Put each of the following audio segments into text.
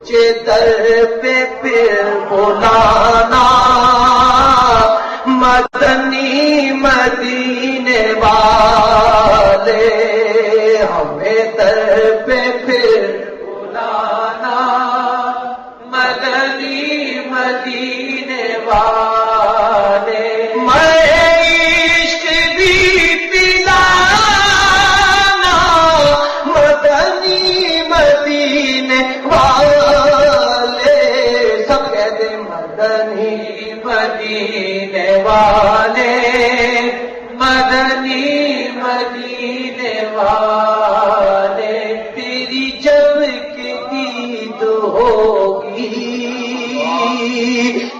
در پہ پھر بلانا مدنی مدینے والے، ہمیں در پہ پھر بلانا مدنی مدینے والے، میں عشق بھی پلانا مدنی مدینے والے، سب کہتے مدنی مدینے والے، مدنی مدینے والے، تیری جب کی دید ہوگی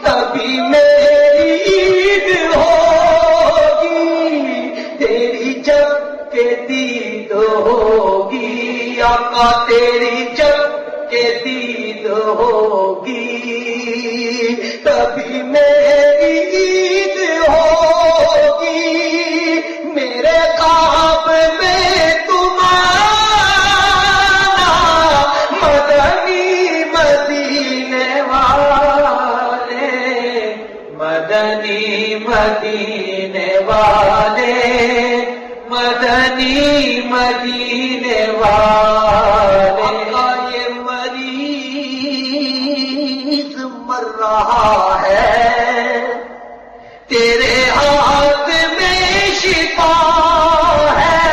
تبھی میری عید ہوگی، تیری جب کے دید ہوگی آقا، تیری جب کے دید ہوگی تبھی میری عید ہوگی، میرے خواب میں تمہارا مدنی مدینے والے، مدنی مدینے والے، مدنی مدینے والے، یہ مریض مر رہا ہے تیرے ہاتھ میں شفا ہے،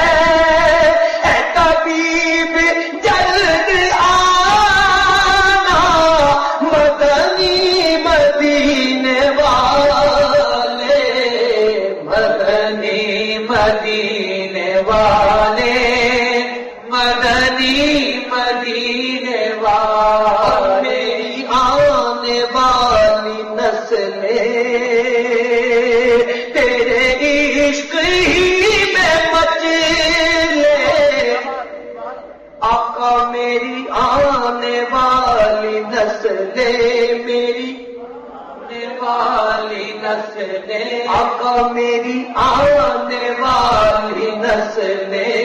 اے طبیب جلد آنا مدنی مدینے والے، مدنی مدینے والے، مدنی مدینے والے، میری آنے والی نسلیں تیرے عشق ہی میں مچلے، آقا میری آنے والی نسلیں، میری آنے والی نسلیں، آقا میری آنے والی نسلیں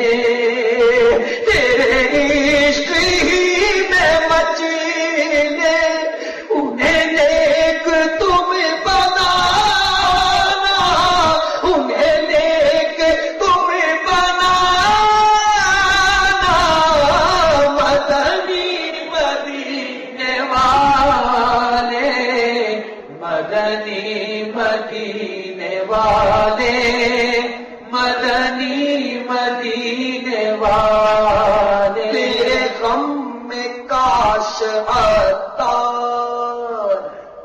تیرے عشق ہی میں مچلے، انہیں نیک تم بنانا، انہیں نیک تم بنانا مدنی مدینے والے، مدنی مدینے والے، مدنی مدینے والے، تیرے غم میں کاش عطار،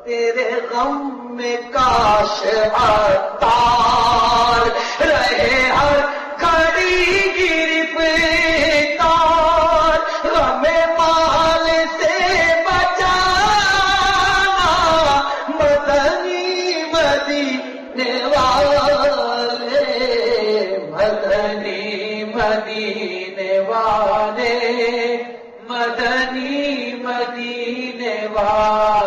تیرے غم میں کاش عطار رہے ہر کھڑی گرفتار، غم مال سے بچانا مدنی مدینے والے، مدنی مدینے والے، مدنی مدینے والے۔